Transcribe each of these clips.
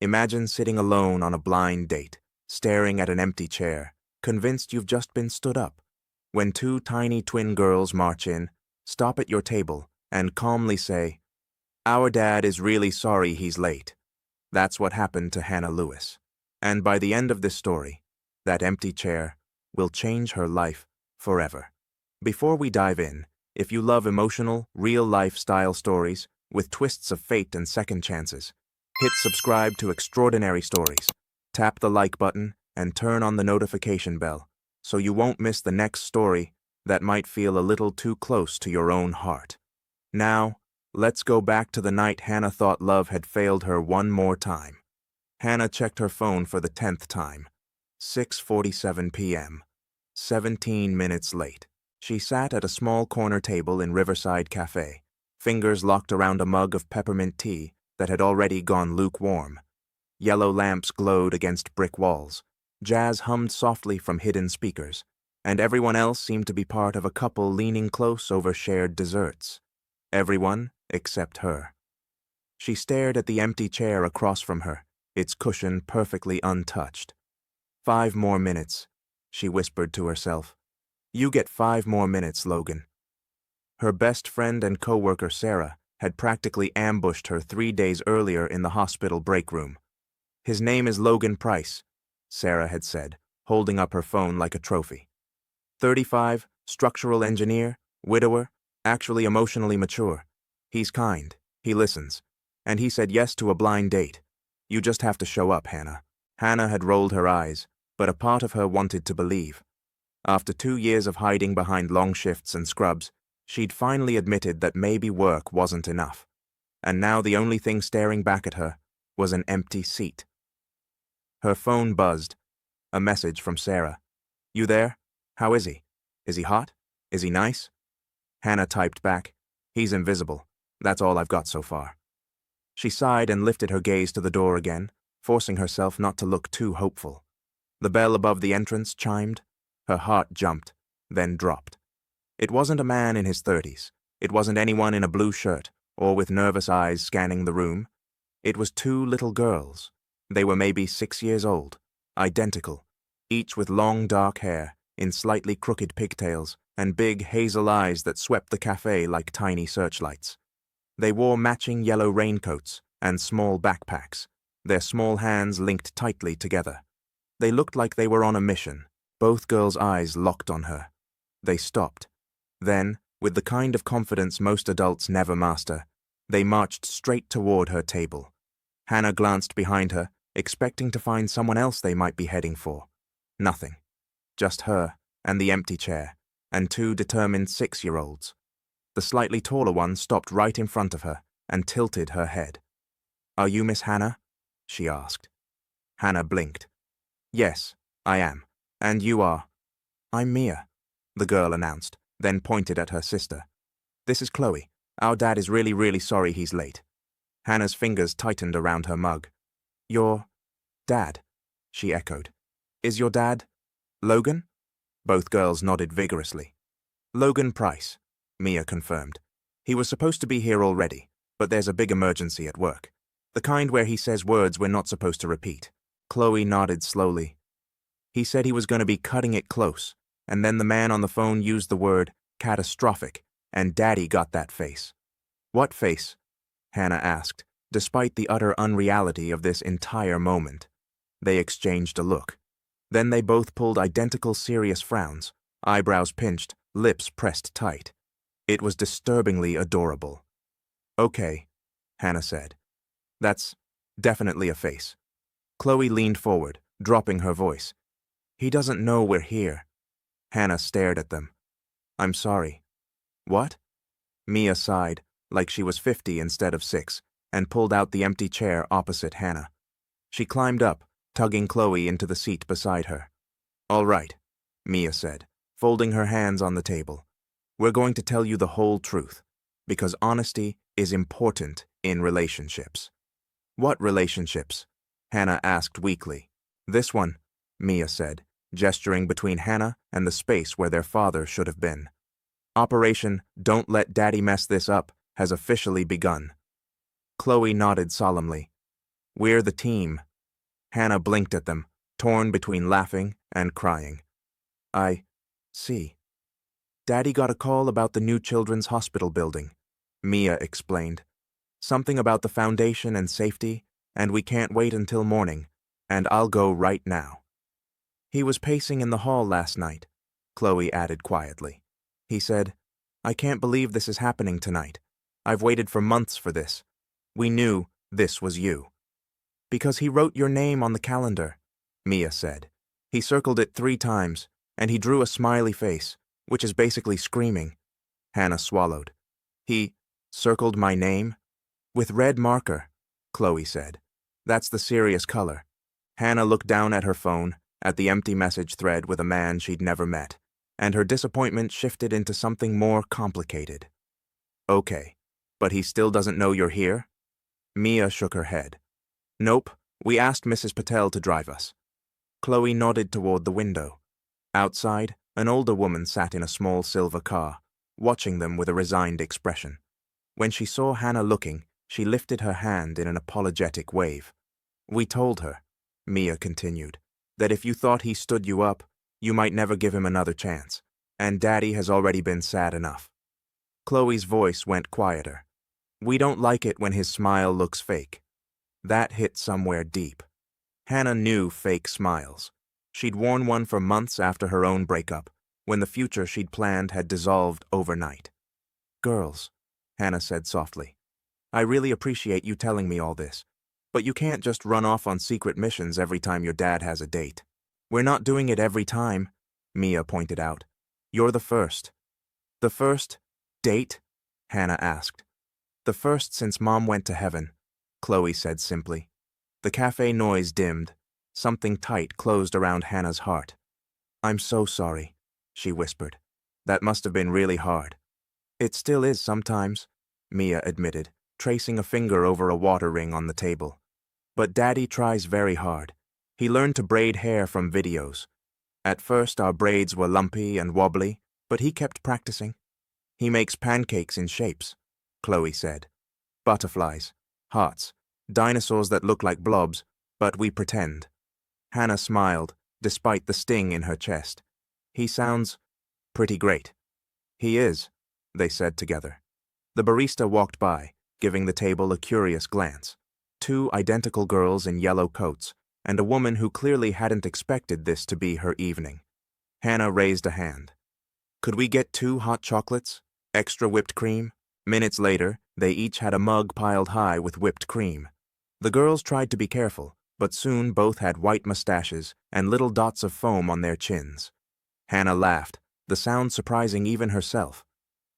Imagine sitting alone on a blind date, staring at an empty chair, convinced you've just been stood up. When two tiny twin girls march in, stop at your table, and calmly say, "Our dad is really sorry he's late." That's what happened to Hannah Lewis. And by the end of this story, that empty chair will change her life forever. Before we dive in, if you love emotional, real-life style stories with twists of fate and second chances, hit subscribe to Extraordinary Stories, tap the like button, and turn on the notification bell so you won't miss the next story that might feel a little too close to your own heart. Now, let's go back to the night Hannah thought love had failed her one more time. Hannah checked her phone for the 10th time. 6:47 p.m. 17 minutes late. She sat at a small corner table in Riverside Café, fingers locked around a mug of peppermint tea that had already gone lukewarm. Yellow lamps glowed against brick walls. Jazz hummed softly from hidden speakers, and everyone else seemed to be part of a couple leaning close over shared desserts. Everyone except her. She stared at the empty chair across from her, its cushion perfectly untouched. 5 more minutes, she whispered to herself. You get 5 more minutes, Logan. Her best friend and co-worker Sarah had practically ambushed her 3 days earlier in the hospital break room. His name is Logan Price, Sarah had said, holding up her phone like a trophy. 35, structural engineer, widower, actually emotionally mature. He's kind, he listens, and he said yes to a blind date. You just have to show up, Hannah. Hannah had rolled her eyes, but a part of her wanted to believe. After 2 years of hiding behind long shifts and scrubs, she'd finally admitted that maybe work wasn't enough. And now the only thing staring back at her was an empty seat. Her phone buzzed. A message from Sarah. You there? How is he? Is he hot? Is he nice? Hannah typed back. He's invisible. That's all I've got so far. She sighed and lifted her gaze to the door again, forcing herself not to look too hopeful. The bell above the entrance chimed. Her heart jumped, then dropped. It wasn't a man in his 30s. It wasn't anyone in a blue shirt or with nervous eyes scanning the room. It was 2 little girls. They were maybe 6 years old, identical, each with long dark hair in slightly crooked pigtails and big hazel eyes that swept the cafe like tiny searchlights. They wore matching yellow raincoats and small backpacks, their small hands linked tightly together. They looked like they were on a mission. Both girls' eyes locked on her. They stopped. Then, with the kind of confidence most adults never master, they marched straight toward her table. Hannah glanced behind her, expecting to find someone else they might be heading for. Nothing. Just her, and the empty chair, and 2 determined 6-year-olds. The slightly taller one stopped right in front of her and tilted her head. Are you Miss Hannah? She asked. Hannah blinked. Yes, I am. And you are? I'm Mia, the girl announced, then pointed at her sister. This is Chloe. Our dad is really sorry he's late. Hannah's fingers tightened around her mug. Your dad, she echoed. Is your dad Logan? Both girls nodded vigorously. Logan Price, Mia confirmed. He was supposed to be here already, but there's a big emergency at work. The kind where he says words we're not supposed to repeat. Chloe nodded slowly. He said he was going to be cutting it close, and then the man on the phone used the word catastrophic, and Daddy got that face. What face? Hannah asked, despite the utter unreality of this entire moment. They exchanged a look. Then they both pulled identical serious frowns, eyebrows pinched, lips pressed tight. It was disturbingly adorable. Okay, Hannah said. That's definitely a face. Chloe leaned forward, dropping her voice. He doesn't know we're here. Hannah stared at them. I'm sorry. What? Mia sighed, like she was 50 instead of 6, and pulled out the empty chair opposite Hannah. She climbed up, tugging Chloe into the seat beside her. All right, Mia said, folding her hands on the table. We're going to tell you the whole truth, because honesty is important in relationships. What relationships? Hannah asked weakly. This one, Mia said, gesturing between Hannah and the space where their father should have been. Operation Don't Let Daddy Mess This Up has officially begun. Chloe nodded solemnly. We're the team. Hannah blinked at them, torn between laughing and crying. I see. Daddy got a call about the new children's hospital building, Mia explained. Something about the foundation and safety, and we can't wait until morning, and I'll go right now. He was pacing in the hall last night, Chloe added quietly. He said, I can't believe this is happening tonight. I've waited for months for this. We knew this was you. Because he wrote your name on the calendar, Mia said. He circled it 3 times, and he drew a smiley face, which is basically screaming. Hannah swallowed. He circled my name? With red marker, Chloe said. That's the serious color. Hannah looked down at her phone, at the empty message thread with a man she'd never met, and her disappointment shifted into something more complicated. Okay, but he still doesn't know you're here? Mia shook her head. Nope, we asked Mrs. Patel to drive us. Chloe nodded toward the window. Outside, an older woman sat in a small silver car, watching them with a resigned expression. When she saw Hannah looking, she lifted her hand in an apologetic wave. We told her, Mia continued, that if you thought he stood you up, you might never give him another chance, and Daddy has already been sad enough. Chloe's voice went quieter. We don't like it when his smile looks fake. That hit somewhere deep. Hannah knew fake smiles. She'd worn one for months after her own breakup, when the future she'd planned had dissolved overnight. Girls, Hannah said softly, I really appreciate you telling me all this, but you can't just run off on secret missions every time your dad has a date. We're not doing it every time, Mia pointed out. You're the first. The first date? Hannah asked. The first since Mom went to heaven, Chloe said simply. The cafe noise dimmed. Something tight closed around Hannah's heart. I'm so sorry, she whispered. That must have been really hard. It still is sometimes, Mia admitted, tracing a finger over a water ring on the table. But Daddy tries very hard. He learned to braid hair from videos. At first our braids were lumpy and wobbly, but he kept practicing. He makes pancakes in shapes, Chloe said. Butterflies, hearts, dinosaurs that look like blobs, but we pretend. Hannah smiled, despite the sting in her chest. He sounds pretty great. He is, they said together. The barista walked by, giving the table a curious glance. 2 identical girls in yellow coats, and a woman who clearly hadn't expected this to be her evening. Hannah raised a hand. Could we get 2 hot chocolates? Extra whipped cream? Minutes later, they each had a mug piled high with whipped cream. The girls tried to be careful, but soon both had white mustaches and little dots of foam on their chins. Hannah laughed, the sound surprising even herself.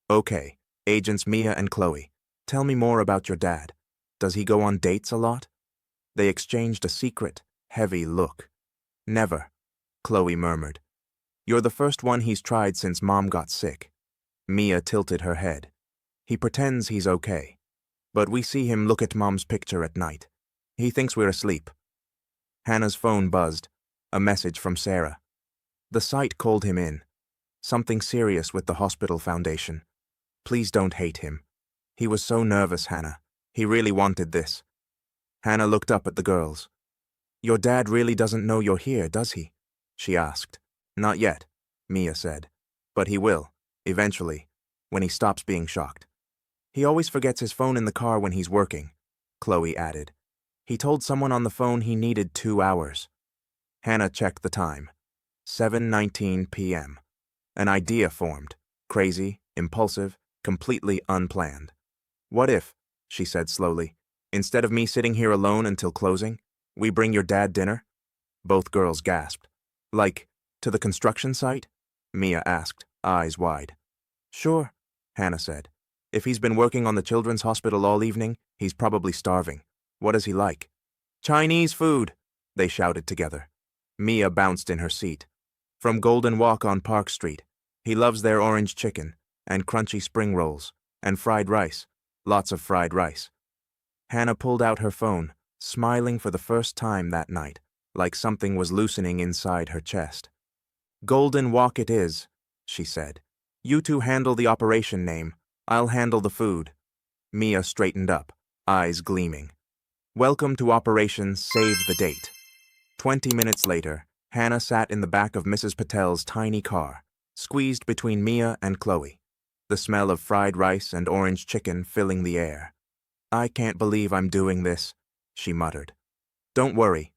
Okay, Agents Mia and Chloe, tell me more about your dad. Does he go on dates a lot? They exchanged a secret, heavy look. Never, Chloe murmured. You're the first one he's tried since Mom got sick. Mia tilted her head. He pretends he's okay. But we see him look at Mom's picture at night. He thinks we're asleep. Hannah's phone buzzed. A message from Sarah. The site called him in. Something serious with the hospital foundation. Please don't hate him. He was so nervous, Hannah. He really wanted this. Hannah looked up at the girls. Your dad really doesn't know you're here, does he? She asked. Not yet, Mia said. But he will, eventually, when he stops being shocked. He always forgets his phone in the car when he's working, Chloe added. He told someone on the phone he needed 2 hours. Hannah checked the time. 7:19 p.m. An idea formed. Crazy, impulsive, completely unplanned. What if, she said slowly, instead of me sitting here alone until closing, we bring your dad dinner? Both girls gasped. Like, to the construction site? Mia asked, eyes wide. Sure, Hannah said. If he's been working on the children's hospital all evening, he's probably starving. What does he like? Chinese food, they shouted together. Mia bounced in her seat. From Golden Walk on Park Street. He loves their orange chicken, and crunchy spring rolls, and fried rice. Lots of fried rice. Hannah pulled out her phone, smiling for the first time that night, like something was loosening inside her chest. Golden Walk it is, she said. You 2 handle the operation name. I'll handle the food. Mia straightened up, eyes gleaming. Welcome to Operation Save the Date. 20 minutes later, Hannah sat in the back of Mrs. Patel's tiny car, squeezed between Mia and Chloe, the smell of fried rice and orange chicken filling the air. "I can't believe I'm doing this," she muttered. "Don't worry,"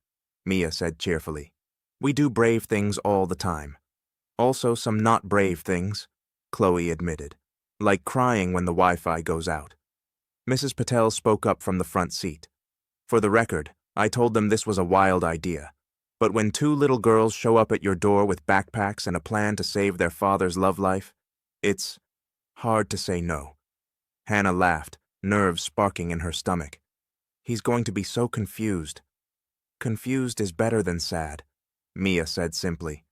Mia said cheerfully. "We do brave things all the time. Also some not brave things," Chloe admitted, "like crying when the Wi-Fi goes out." Mrs. Patel spoke up from the front seat. "For the record, I told them this was a wild idea. But when two little girls show up at your door with backpacks and a plan to save their father's love life, it's hard to say no." Hannah laughed, nerves sparking in her stomach. "He's going to be so confused." "Confused is better than sad," Mia said simply.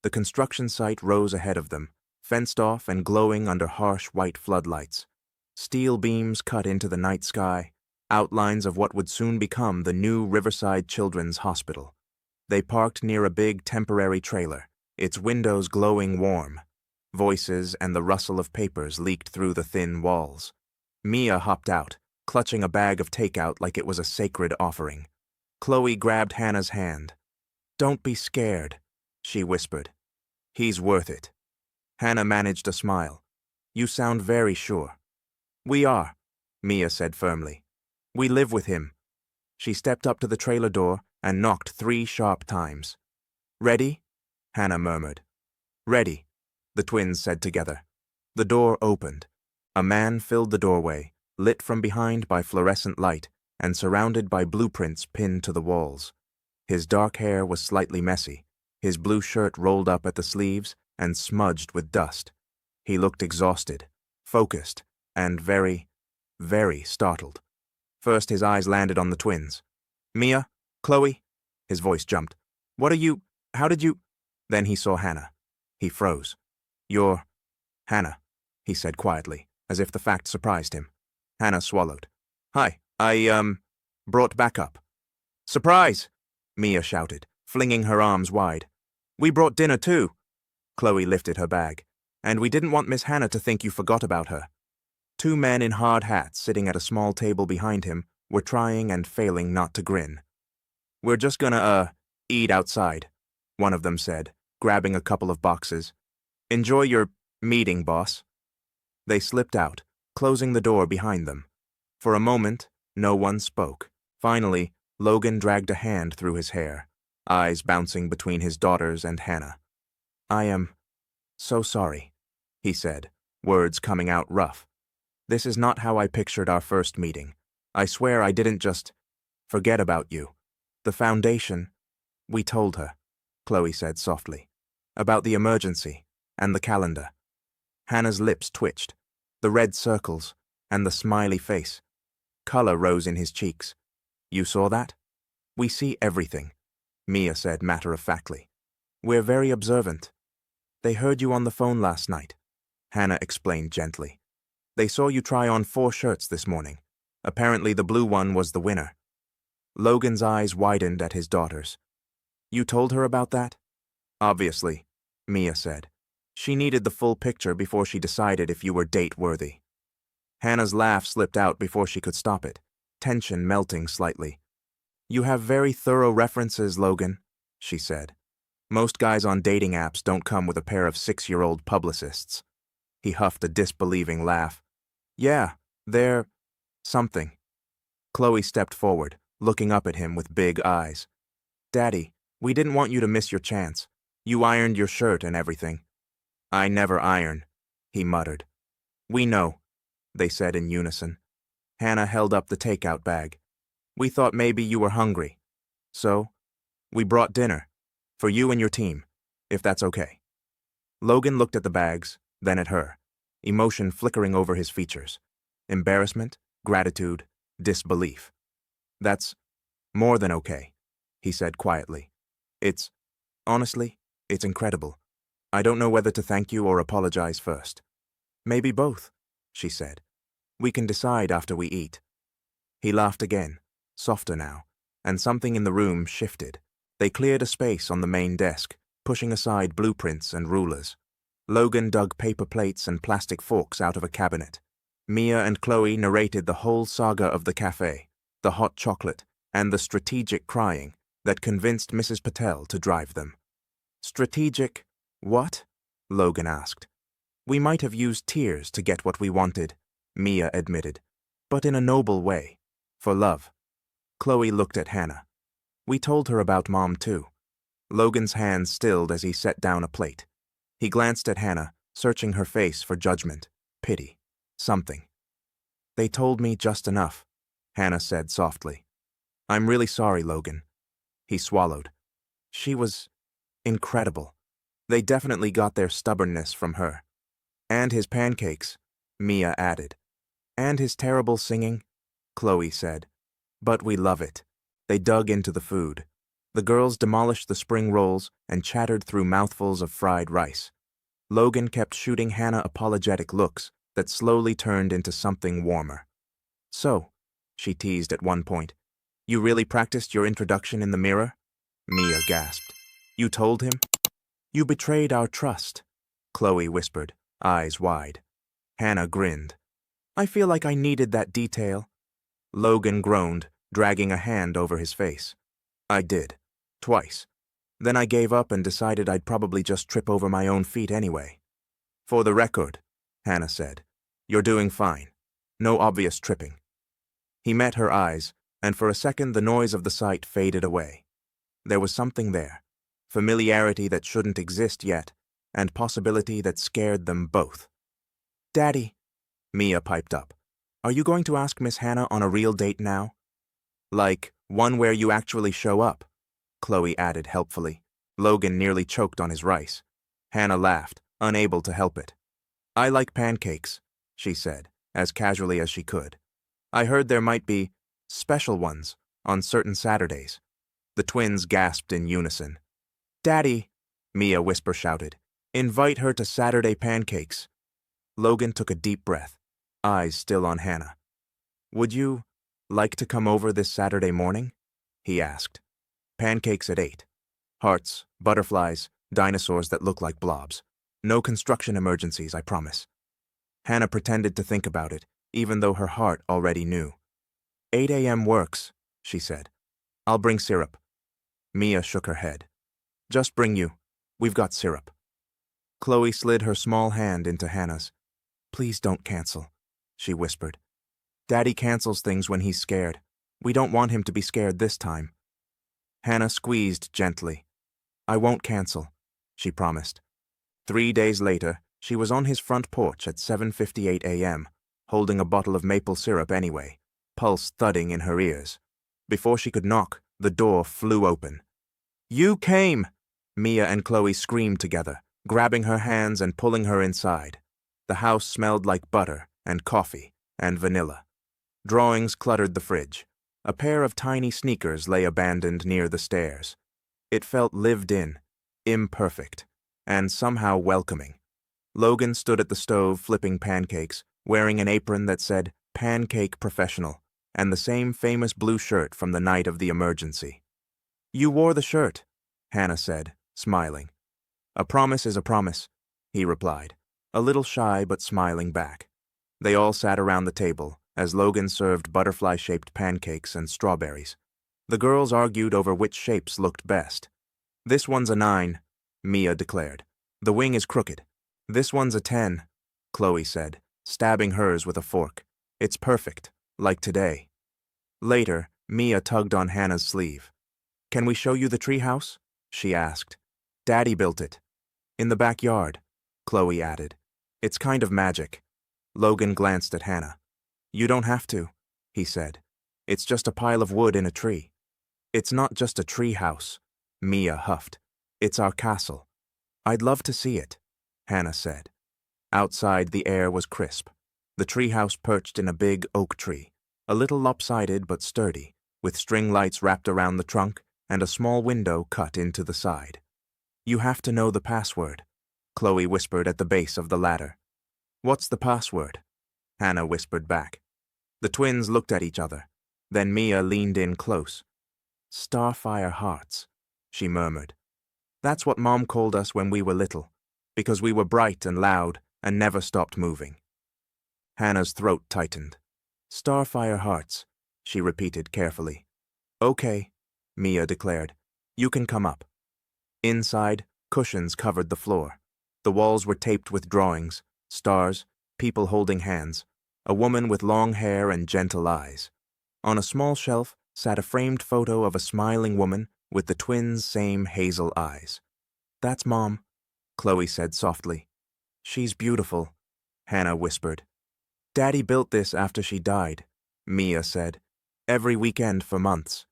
The construction site rose ahead of them, fenced off and glowing under harsh white floodlights. Steel beams cut into the night sky, outlines of what would soon become the new Riverside Children's Hospital. They parked near a big temporary trailer, its windows glowing warm. Voices and the rustle of papers leaked through the thin walls. Mia hopped out, clutching a bag of takeout like it was a sacred offering. Chloe grabbed Hannah's hand. "Don't be scared," she whispered. "He's worth it." Hannah managed a smile. "You sound very sure." "We are," Mia said firmly. "We live with him." She stepped up to the trailer door and knocked 3 sharp times. "Ready?" Hannah murmured. "Ready," the twins said together. The door opened. A man filled the doorway, lit from behind by fluorescent light and surrounded by blueprints pinned to the walls. His dark hair was slightly messy, his blue shirt rolled up at the sleeves and smudged with dust. He looked exhausted, focused, and very, very startled. First, his eyes landed on the twins. "Mia? Chloe?" His voice jumped. How did you?" Then he saw Hannah. He froze. "You're Hannah," he said quietly, as if the fact surprised him. Hannah swallowed. "Hi, I brought backup." "Surprise!" Mia shouted, flinging her arms wide. "We brought dinner too." Chloe lifted her bag. "And we didn't want Miss Hannah to think you forgot about her." 2 men in hard hats sitting at a small table behind him were trying and failing not to grin. "We're just gonna, eat outside," one of them said, grabbing a couple of boxes. "Enjoy your meeting, boss." They slipped out, closing the door behind them. For a moment, no one spoke. Finally, Logan dragged a hand through his hair, eyes bouncing between his daughters and Hannah. "I am so sorry," he said, words coming out rough. "This is not how I pictured our first meeting. I swear I didn't just forget about you. The foundation—" "We told her," Chloe said softly, "about the emergency and the calendar." Hannah's lips twitched, the red circles, and the smiley face. Color rose in his cheeks. "You saw that?" "We see everything," Mia said matter-of-factly. "We're very observant." "They heard you on the phone last night," Hannah explained gently. "They saw you try on 4 shirts this morning. Apparently the blue one was the winner." Logan's eyes widened at his daughters. "You told her about that?" "Obviously," Mia said. "She needed the full picture before she decided if you were date-worthy." Hannah's laugh slipped out before she could stop it, tension melting slightly. "You have very thorough references, Logan," she said. "Most guys on dating apps don't come with a pair of 6-year-old publicists." He huffed a disbelieving laugh. "Yeah, they're something." Chloe stepped forward, looking up at him with big eyes. "Daddy, we didn't want you to miss your chance. You ironed your shirt and everything." "I never iron," he muttered. "We know," they said in unison. Hannah held up the takeout bag. "We thought maybe you were hungry. So, we brought dinner. For you and your team, if that's okay." Logan looked at the bags, then at her, emotion flickering over his features. Embarrassment, gratitude, disbelief. "That's more than okay," he said quietly. Honestly, it's incredible. I don't know whether to thank you or apologize first." "Maybe both," she said. "We can decide after we eat." He laughed again, softer now, and something in the room shifted. They cleared a space on the main desk, pushing aside blueprints and rulers. Logan dug paper plates and plastic forks out of a cabinet. Mia and Chloe narrated the whole saga of the cafe, the hot chocolate, and the strategic crying that convinced Mrs. Patel to drive them. Strategic what? Logan asked. We might have used tears to get what we wanted, Mia admitted, but in a noble way, for love. Chloe looked at Hannah. We told her about Mom too. Logan's hands stilled as he set down a plate. He glanced at Hannah, searching her face for judgment, pity, something. They told me just enough, Hannah said softly. I'm really sorry, Logan. He swallowed. She was incredible. They definitely got their stubbornness from her. And his pancakes, Mia added. And his terrible singing, Chloe said. But we love it. They dug into the food. The girls demolished the spring rolls and chattered through mouthfuls of fried rice. Logan kept shooting Hannah apologetic looks that slowly turned into something warmer. So, she teased at one point, you really practiced your introduction in the mirror? Mia gasped. You told him? You betrayed our trust, Chloe whispered, eyes wide. Hannah grinned. I feel like I needed that detail. Logan groaned, dragging a hand over his face. I did. Twice. Then I gave up and decided I'd probably just trip over my own feet anyway. For the record, Hannah said, you're doing fine. No obvious tripping. He met her eyes, and for a second the noise of the sight faded away. There was something there, familiarity that shouldn't exist yet, and possibility that scared them both. Daddy, Mia piped up, are you going to ask Miss Hannah on a real date now? Like, one where you actually show up, Chloe added helpfully. Logan nearly choked on his rice. Hannah laughed, unable to help it. I like pancakes, she said, as casually as she could. I heard there might be special ones on certain Saturdays. The twins gasped in unison. Daddy, Mia whisper shouted, invite her to Saturday pancakes. Logan took a deep breath, eyes still on Hannah. Would you like to come over this Saturday morning? He asked. Pancakes at 8. Hearts, butterflies, dinosaurs that look like blobs. No construction emergencies, I promise. Hannah pretended to think about it, even though her heart already knew. 8 a.m. works, she said. I'll bring syrup. Mia shook her head. Just bring you. We've got syrup. Chloe slid her small hand into Hannah's. Please don't cancel, she whispered. Daddy cancels things when he's scared. We don't want him to be scared this time. Hannah squeezed gently. I won't cancel, she promised. 3 days later, she was on his front porch at 7:58 a.m., holding a bottle of maple syrup anyway, pulse thudding in her ears. Before she could knock, the door flew open. You came! Mia and Chloe screamed together, grabbing her hands and pulling her inside. The house smelled like butter and coffee and vanilla. Drawings cluttered the fridge. A pair of tiny sneakers lay abandoned near the stairs. It felt lived in, imperfect, and somehow welcoming. Logan stood at the stove flipping pancakes, wearing an apron that said Pancake Professional, and the same famous blue shirt from the night of the emergency. You wore the shirt, Hannah said, smiling. A promise is a promise, he replied, a little shy but smiling back. They all sat around the table, as Logan served butterfly-shaped pancakes and strawberries. The girls argued over which shapes looked best. This one's a 9, Mia declared. The wing is crooked. This one's a 10, Chloe said, stabbing hers with a fork. It's perfect, like today. Later, Mia tugged on Hannah's sleeve. Can we show you the treehouse? She asked. Daddy built it. In the backyard, Chloe added. It's kind of magic. Logan glanced at Hannah. You don't have to, he said. It's just a pile of wood in a tree. It's not just a tree house, Mia huffed. It's our castle. I'd love to see it, Hannah said. Outside, the air was crisp. The treehouse perched in a big oak tree, a little lopsided but sturdy, with string lights wrapped around the trunk and a small window cut into the side. You have to know the password, Chloe whispered at the base of the ladder. What's the password? Hannah whispered back. The twins looked at each other. Then Mia leaned in close. Starfire hearts, she murmured. That's what Mom called us when we were little, because we were bright and loud and never stopped moving. Hannah's throat tightened. Starfire hearts. she repeated carefully. Okay, Mia declared. You can come up. Inside, cushions covered the floor. The walls were taped with drawings, stars, people holding hands, a woman with long hair and gentle eyes. On a small shelf sat a framed photo of a smiling woman with the twins' same hazel eyes. That's Mom, Chloe said softly. She's beautiful, Hannah whispered. Daddy built this after she died, Mia said, every weekend for months.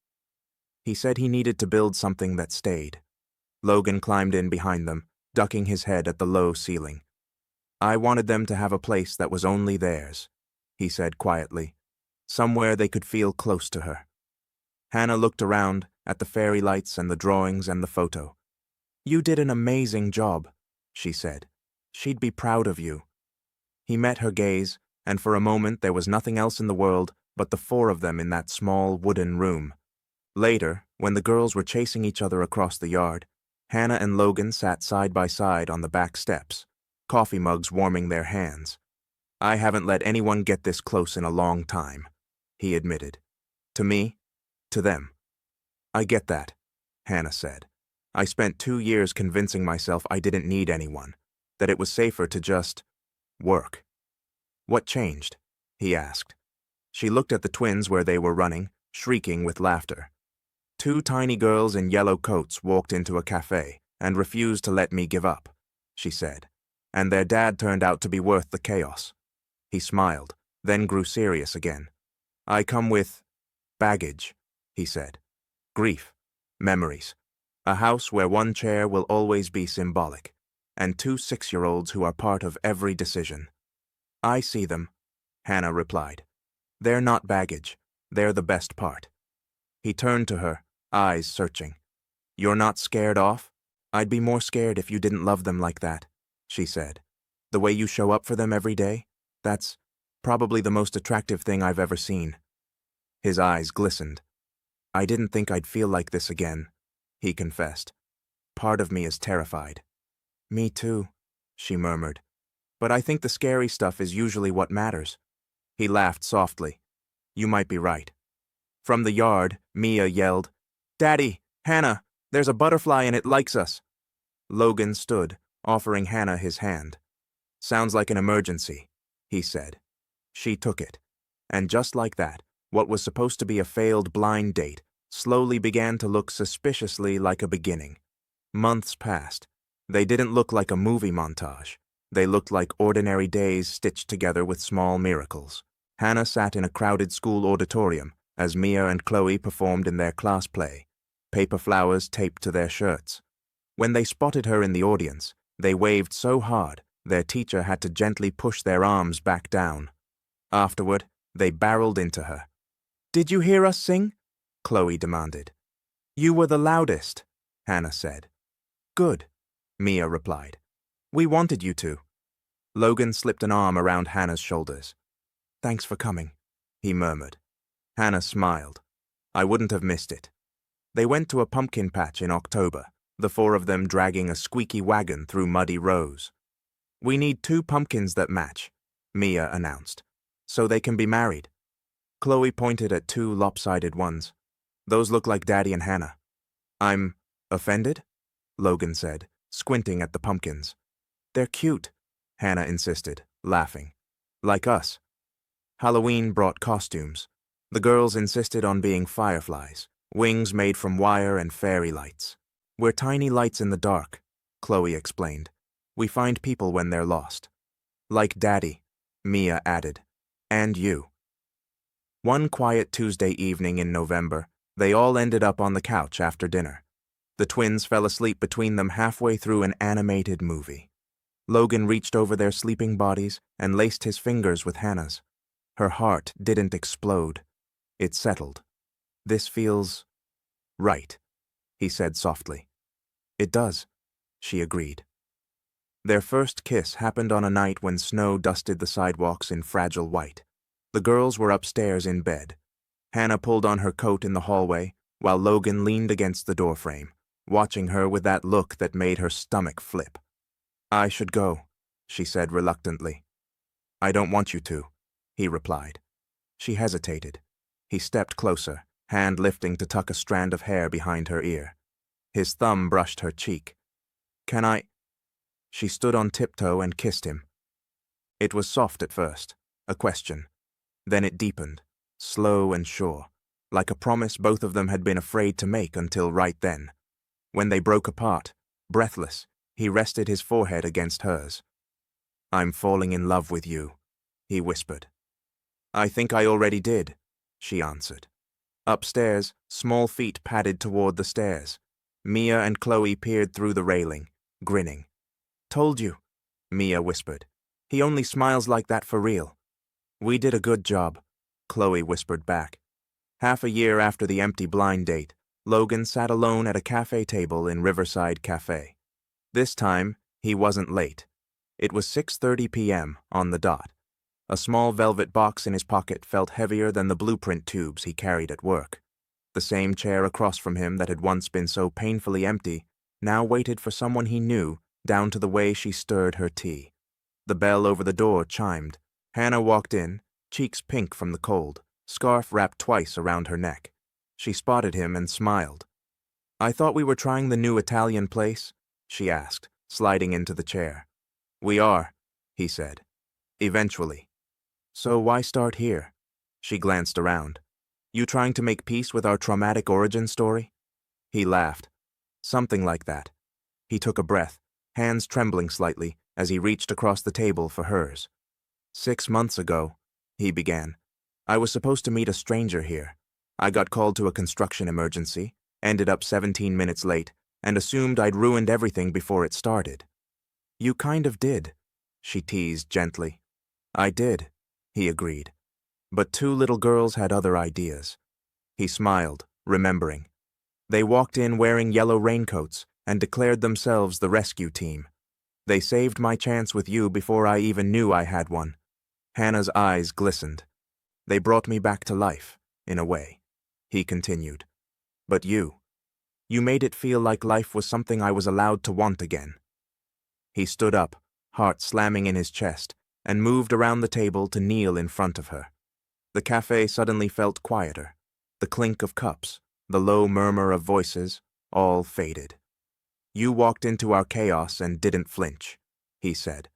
He said he needed to build something that stayed. Logan climbed in behind them, ducking his head at the low ceiling. I wanted them to have a place that was only theirs, he said quietly, somewhere they could feel close to her. Hannah looked around at the fairy lights and the drawings and the photo. You did an amazing job, she said. She'd be proud of you. He met her gaze, and for a moment there was nothing else in the world but the four of them in that small wooden room. Later, when the girls were chasing each other across the yard, Hannah and Logan sat side by side on the back steps, coffee mugs warming their hands. I haven't let anyone get this close in a long time, he admitted. To me, to them. I get that, Hannah said. I spent 2 years convincing myself I didn't need anyone, that it was safer to just work. What changed? He asked. She looked at the twins where they were running, shrieking with laughter. 2 tiny girls in yellow coats walked into a cafe and refused to let me give up, she said, and their dad turned out to be worth the chaos. He smiled, then grew serious again. I come with baggage, he said. Grief, memories, a house where one chair will always be symbolic, and 2 6-year-olds who are part of every decision. I see them, Hannah replied. They're not baggage, they're the best part. He turned to her, eyes searching. You're not scared off? I'd be more scared if you didn't love them like that, she said. The way you show up for them every day, that's probably the most attractive thing I've ever seen. His eyes glistened. I didn't think I'd feel like this again, he confessed. Part of me is terrified. Me too, she murmured. But I think the scary stuff is usually what matters. He laughed softly. You might be right. From the yard, Mia yelled, Daddy, Hannah, there's a butterfly and it likes us. Logan stood, offering Hannah his hand. Sounds like an emergency, he said. She took it. And just like that, what was supposed to be a failed blind date slowly began to look suspiciously like a beginning. Months passed. They didn't look like a movie montage. They looked like ordinary days stitched together with small miracles. Hannah sat in a crowded school auditorium as Mia and Chloe performed in their class play, paper flowers taped to their shirts. When they spotted her in the audience, they waved so hard their teacher had to gently push their arms back down. Afterward, they barreled into her. Did you hear us sing? Chloe demanded. You were the loudest, Hannah said. Good, Mia replied. We wanted you to. Logan slipped an arm around Hannah's shoulders. Thanks for coming, he murmured. Hannah smiled. I wouldn't have missed it. They went to a pumpkin patch in October, the 4 of them dragging a squeaky wagon through muddy rows. We need 2 pumpkins that match, Mia announced, so they can be married. Chloe pointed at 2 lopsided ones. Those look like Daddy and Hannah. I'm offended? Logan said, squinting at the pumpkins. They're cute, Hannah insisted, laughing. Like us. Halloween brought costumes. The girls insisted on being fireflies, wings made from wire and fairy lights. We're tiny lights in the dark, Chloe explained. We find people when they're lost. Like Daddy, Mia added. And you. One quiet Tuesday evening in November, they all ended up on the couch after dinner. The twins fell asleep between them halfway through an animated movie. Logan reached over their sleeping bodies and laced his fingers with Hannah's. Her heart didn't explode. It settled. This feels right, he said softly. It does, she agreed. Their first kiss happened on a night when snow dusted the sidewalks in fragile white. The girls were upstairs in bed. Hannah pulled on her coat in the hallway, while Logan leaned against the doorframe, watching her with that look that made her stomach flip. I should go, she said reluctantly. I don't want you to, he replied. She hesitated. He stepped closer, hand lifting to tuck a strand of hair behind her ear. His thumb brushed her cheek. "Can I?" She stood on tiptoe and kissed him. It was soft at first, a question. Then it deepened, slow and sure, like a promise both of them had been afraid to make until right then. When they broke apart, breathless, he rested his forehead against hers. "I'm falling in love with you," he whispered. "I think I already did," she answered. Upstairs, small feet padded toward the stairs. Mia and Chloe peered through the railing, grinning. "Told you," Mia whispered. "He only smiles like that for real." "We did a good job," Chloe whispered back. Half a year after the empty blind date, Logan sat alone at a cafe table in Riverside Café. This time, he wasn't late. It was 6:30 p.m. on the dot. A small velvet box in his pocket felt heavier than the blueprint tubes he carried at work. The same chair across from him that had once been so painfully empty now waited for someone he knew, down to the way she stirred her tea. The bell over the door chimed. Hannah walked in, cheeks pink from the cold, scarf wrapped twice around her neck. She spotted him and smiled. "I thought we were trying the new Italian place?" she asked, sliding into the chair. "We are," he said. "Eventually." "So why start here?" She glanced around. "You trying to make peace with our traumatic origin story?" He laughed. "Something like that." He took a breath, hands trembling slightly as he reached across the table for hers. 6 months ago, he began, "I was supposed to meet a stranger here. I got called to a construction emergency, ended up 17 minutes late, and assumed I'd ruined everything before it started." "You kind of did," she teased gently. "I did," he agreed. "But 2 little girls had other ideas." He smiled, remembering. "They walked in wearing yellow raincoats and declared themselves the rescue team. They saved my chance with you before I even knew I had one." Hannah's eyes glistened. "They brought me back to life, in a way," he continued. "But you made it feel like life was something I was allowed to want again." He stood up, heart slamming in his chest, and moved around the table to kneel in front of her. The cafe suddenly felt quieter. The clink of cups, the low murmur of voices, all faded. "You walked into our chaos and didn't flinch," he said.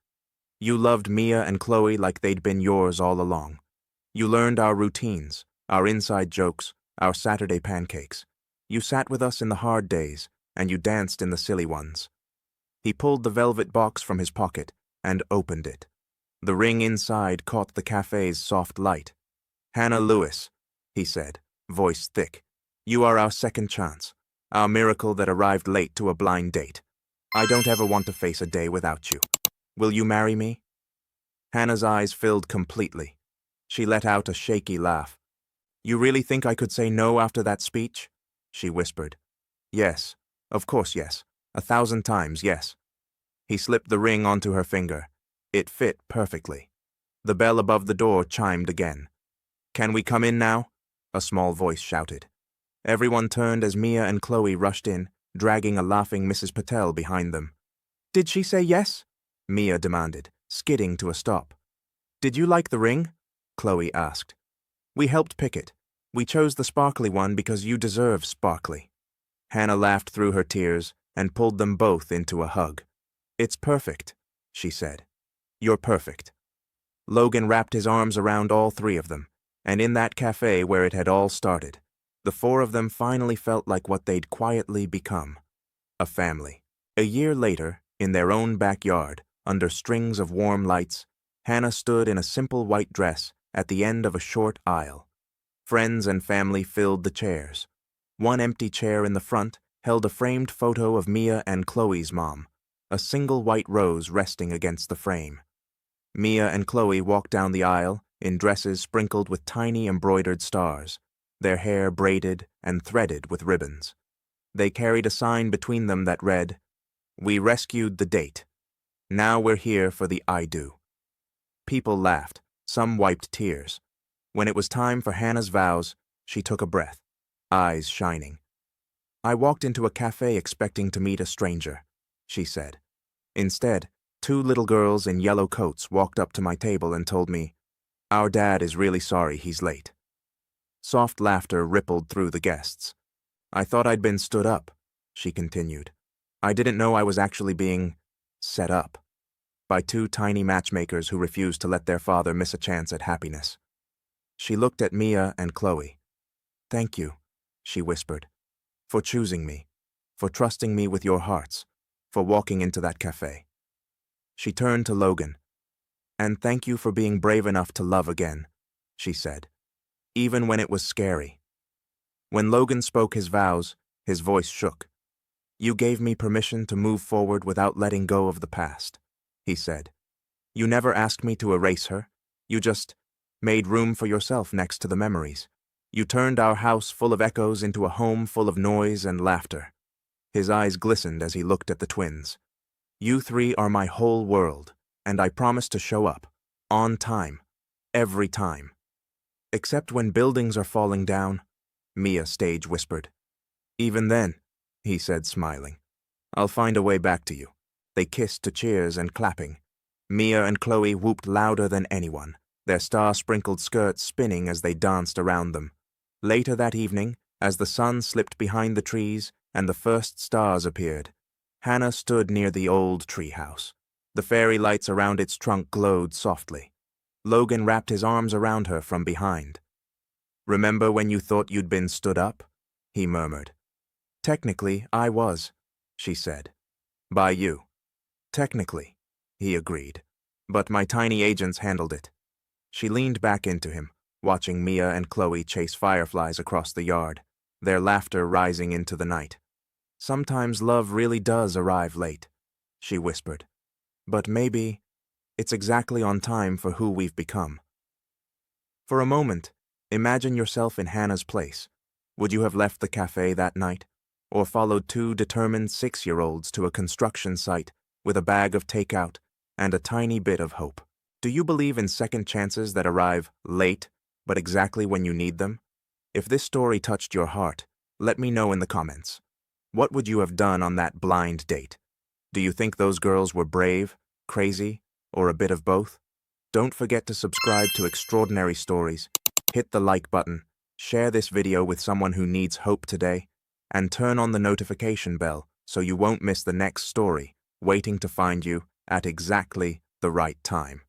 "You loved Mia and Chloe like they'd been yours all along. You learned our routines, our inside jokes, our Saturday pancakes. You sat with us in the hard days, and you danced in the silly ones." He pulled the velvet box from his pocket and opened it. The ring inside caught the cafe's soft light. "Hannah Lewis," he said, voice thick. "You are our second chance, our miracle that arrived late to a blind date. I don't ever want to face a day without you. Will you marry me?" Hannah's eyes filled completely. She let out a shaky laugh. "You really think I could say no after that speech?" she whispered. "Yes, of course yes. 1,000 times yes." He slipped the ring onto her finger. It fit perfectly. The bell above the door chimed again. "Can we come in now?" a small voice shouted. Everyone turned as Mia and Chloe rushed in, dragging a laughing Mrs. Patel behind them. "Did she say yes?" Mia demanded, skidding to a stop. "Did you like the ring?" Chloe asked. "We helped pick it. We chose the sparkly one because you deserve sparkly." Hannah laughed through her tears and pulled them both into a hug. "It's perfect," she said. "You're perfect." Logan wrapped his arms around all 3 of them, and in that cafe where it had all started, the 4 of them finally felt like what they'd quietly become, a family. A year later, in their own backyard, under strings of warm lights, Hannah stood in a simple white dress at the end of a short aisle. Friends and family filled the chairs. One empty chair in the front held a framed photo of Mia and Chloe's mom, a single white rose resting against the frame. Mia and Chloe walked down the aisle in dresses sprinkled with tiny embroidered stars, their hair braided and threaded with ribbons. They carried a sign between them that read, "We rescued the date. Now we're here for the I do." People laughed, some wiped tears. When it was time for Hannah's vows, she took a breath, eyes shining. "I walked into a cafe expecting to meet a stranger," she said. "Instead, 2 little girls in yellow coats walked up to my table and told me, 'Our dad is really sorry he's late.'" Soft laughter rippled through the guests. "I thought I'd been stood up," she continued. "I didn't know I was actually being set up by two tiny matchmakers who refused to let their father miss a chance at happiness." She looked at Mia and Chloe. "Thank you," she whispered, "for choosing me, for trusting me with your hearts, for walking into that cafe." She turned to Logan. "And thank you for being brave enough to love again," she said, "even when it was scary." When Logan spoke his vows, his voice shook. "You gave me permission to move forward without letting go of the past," he said. "You never asked me to erase her. You just made room for yourself next to the memories. You turned our house full of echoes into a home full of noise and laughter." His eyes glistened as he looked at the twins. "You three are my whole world, and I promise to show up, on time, every time. Except when buildings are falling down," Mia stage whispered. "Even then," he said, smiling, "I'll find a way back to you." They kissed to cheers and clapping. Mia and Chloe whooped louder than anyone, their star-sprinkled skirts spinning as they danced around them. Later that evening, as the sun slipped behind the trees and the first stars appeared, Hannah stood near the old treehouse. The fairy lights around its trunk glowed softly. Logan wrapped his arms around her from behind. "Remember when you thought you'd been stood up?" he murmured. "Technically, I was," she said. "By you." "Technically," he agreed. "But my tiny agents handled it." She leaned back into him, watching Mia and Chloe chase fireflies across the yard, their laughter rising into the night. "Sometimes love really does arrive late," she whispered. "But maybe it's exactly on time for who we've become." For a moment, imagine yourself in Hannah's place. Would you have left the cafe that night, or followed two determined 6-year-olds to a construction site with a bag of takeout and a tiny bit of hope? Do you believe in second chances that arrive late, but exactly when you need them? If this story touched your heart, let me know in the comments. What would you have done on that blind date? Do you think those girls were brave, crazy, or a bit of both? Don't forget to subscribe to Extraordinary Stories, hit the like button, share this video with someone who needs hope today, and turn on the notification bell so you won't miss the next story waiting to find you at exactly the right time.